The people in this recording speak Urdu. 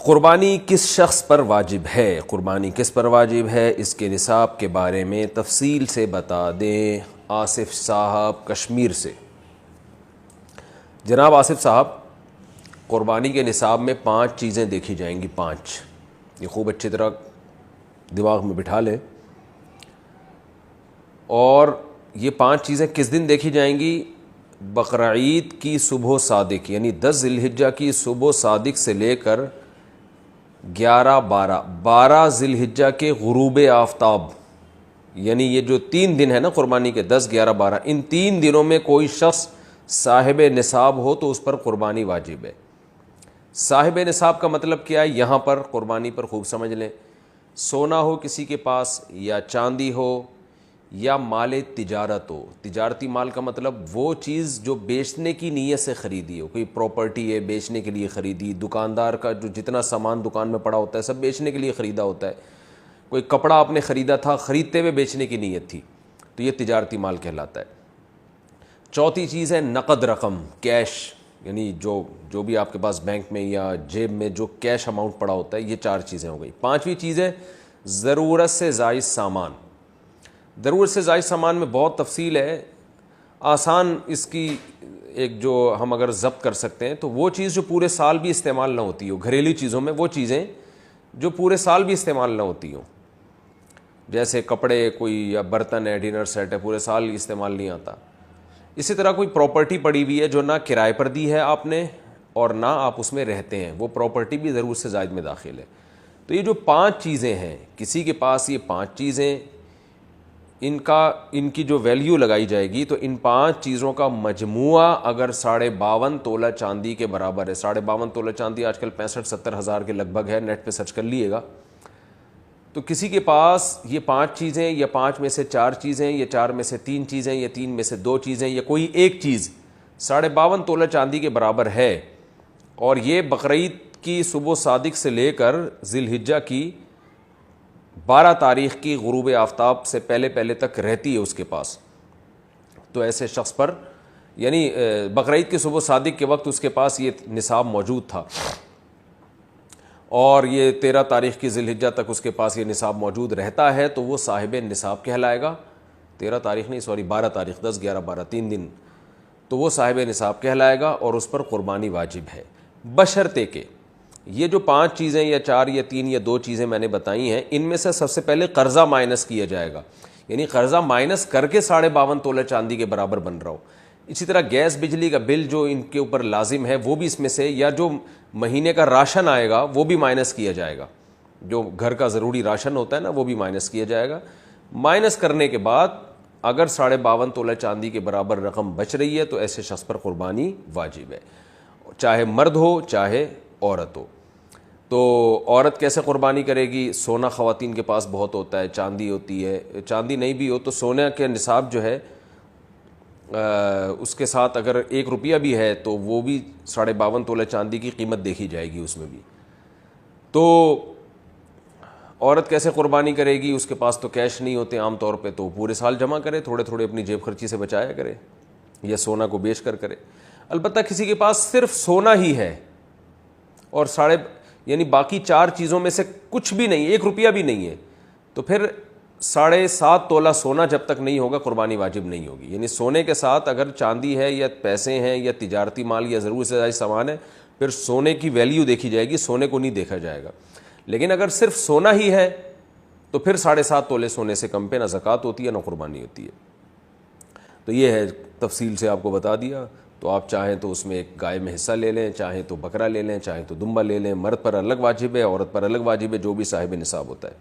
قربانی کس شخص پر واجب ہے؟ قربانی کس پر واجب ہے، اس کے نصاب کے بارے میں تفصیل سے بتا دیں آصف صاحب کشمیر سے۔ جناب آصف صاحب، قربانی کے نصاب میں 5 چیزیں دیکھی جائیں گی، 5، یہ خوب اچھی طرح دماغ میں بٹھا لیں۔ اور یہ 5 چیزیں کس دن دیکھی جائیں گی؟ بقرعید کی صبح صادق، یعنی 10 ذی الحجہ کی صبح صادق سے لے کر 12 ذی الحجہ کے غروب آفتاب، یعنی یہ جو 3 دن ہے نا قربانی کے، 10، 11، 12، ان 3 دنوں میں کوئی شخص صاحب نصاب ہو تو اس پر قربانی واجب ہے۔ صاحب نصاب کا مطلب کیا ہے؟ یہاں پر قربانی پر خوب سمجھ لیں۔ سونا ہو کسی کے پاس، یا چاندی ہو، یا مال تجارت ہو۔ تجارتی مال کا مطلب وہ چیز جو بیچنے کی نیت سے خریدی ہو، کوئی پراپرٹی ہے بیچنے کے لیے خریدی، دکاندار کا جو جتنا سامان دکان میں پڑا ہوتا ہے سب بیچنے کے لیے خریدا ہوتا ہے، کوئی کپڑا آپ نے خریدا تھا، خریدتے ہوئے بیچنے کی نیت تھی، تو یہ تجارتی مال کہلاتا ہے۔ چوتھی چیز ہے نقد رقم، کیش، یعنی جو بھی آپ کے پاس بینک میں یا جیب میں جو کیش اماؤنٹ پڑا ہوتا ہے، یہ 4 چیزیں ہو گئی۔ 5ویں چیز ہے ضرورت سے زائد سامان۔ ضرورت سے زائد سامان میں بہت تفصیل ہے، آسان اس کی ایک جو ہم اگر ضبط کر سکتے ہیں تو وہ چیز جو پورے سال بھی استعمال نہ ہوتی ہو، گھریلو چیزوں میں وہ چیزیں جو پورے سال بھی استعمال نہ ہوتی ہوں، جیسے کپڑے کوئی یا برتن ہے، ڈنر سیٹ ہے، پورے سال استعمال نہیں آتا۔ اسی طرح کوئی پراپرٹی پڑی ہوئی ہے جو نہ کرائے پر دی ہے آپ نے اور نہ آپ اس میں رہتے ہیں، وہ پراپرٹی بھی ضرورت سے زائد میں داخل ہے۔ تو یہ جو 5 چیزیں ہیں، کسی کے پاس یہ 5 چیزیں، ان کی جو ویلیو لگائی جائے گی تو ان 5 چیزوں کا مجموعہ اگر 52.5 تولہ چاندی کے برابر ہے، 52.5 تولہ چاندی آج کل 65-70 ہزار کے لگ بھگ ہے، نیٹ پہ سرچ کر لیے گا، تو کسی کے پاس یہ 5 چیزیں، یا 5 میں سے 4 چیزیں، یا 4 میں سے 3 چیزیں، یا 3 میں سے 2 چیزیں، یا کوئی ایک چیز 52.5 تولہ چاندی کے برابر ہے، اور یہ بقرعید کی صبح صادق سے لے کر ذی الحجہ کی 12 تاریخ کی غروب آفتاب سے پہلے تک رہتی ہے اس کے پاس، تو ایسے شخص پر، یعنی بقرعید کی صبح صادق کے وقت اس کے پاس یہ نصاب موجود تھا، اور یہ 13 تاریخ کی ذی الحجہ تک اس کے پاس یہ نصاب موجود رہتا ہے، تو وہ صاحب نصاب کہلائے گا۔ 13 تاریخ نہیں، 12 تاریخ، 10، 11، 12، 3 دن، تو وہ صاحب نصاب کہلائے گا اور اس پر قربانی واجب ہے، بشرطے کہ یہ جو 5 چیزیں یا 4 یا 3 یا 2 چیزیں میں نے بتائی ہیں، ان میں سے سب سے پہلے قرضہ مائنس کیا جائے گا، یعنی قرضہ مائنس کر کے 52.5 تولہ چاندی کے برابر بن رہا ہو۔ اسی طرح گیس بجلی کا بل جو ان کے اوپر لازم ہے وہ بھی اس میں سے، یا جو مہینے کا راشن آئے گا وہ بھی مائنس کیا جائے گا، جو گھر کا ضروری راشن ہوتا ہے نا وہ بھی مائنس کیا جائے گا۔ مائنس کرنے کے بعد اگر 52.5 تولہ چاندی کے برابر رقم بچ رہی ہے تو ایسے شخص پر قربانی واجب ہے، چاہے مرد ہو چاہے عورت ہو۔ تو عورت کیسے قربانی کرے گی؟ سونا خواتین کے پاس بہت ہوتا ہے، چاندی ہوتی ہے، چاندی نہیں بھی ہو تو سونے کے نصاب جو ہے اس کے ساتھ اگر 1 روپیہ بھی ہے تو وہ بھی 52.5 تولہ چاندی کی قیمت دیکھی جائے گی اس میں بھی۔ تو عورت کیسے قربانی کرے گی؟ اس کے پاس تو کیش نہیں ہوتے عام طور پہ، تو پورے سال جمع کرے، تھوڑے تھوڑے اپنی جیب خرچی سے بچایا کرے، یا سونا کو بیچ کر کرے۔ البتہ کسی کے پاس صرف سونا ہی ہے اور یعنی باقی 4 چیزوں میں سے کچھ بھی نہیں، 1 روپیہ بھی نہیں ہے، تو پھر 7.5 تولہ سونا جب تک نہیں ہوگا قربانی واجب نہیں ہوگی۔ یعنی سونے کے ساتھ اگر چاندی ہے یا پیسے ہیں یا تجارتی مال یا ضرورت سے زائد سامان ہے، پھر سونے کی ویلیو دیکھی جائے گی، سونے کو نہیں دیکھا جائے گا۔ لیکن اگر صرف سونا ہی ہے تو پھر 7.5 تولے سونے سے کم پہ نہ زکوٰۃ ہوتی ہے نہ قربانی ہوتی ہے۔ تو یہ ہے، تفصیل سے آپ کو بتا دیا۔ تو آپ چاہیں تو اس میں ایک گائے میں حصہ لے لیں، چاہیں تو بکرا لے لیں، چاہیں تو دمبا لے لیں، مرد پر الگ واجب ہے، عورت پر الگ واجب ہے، جو بھی صاحب نصاب ہوتا ہے۔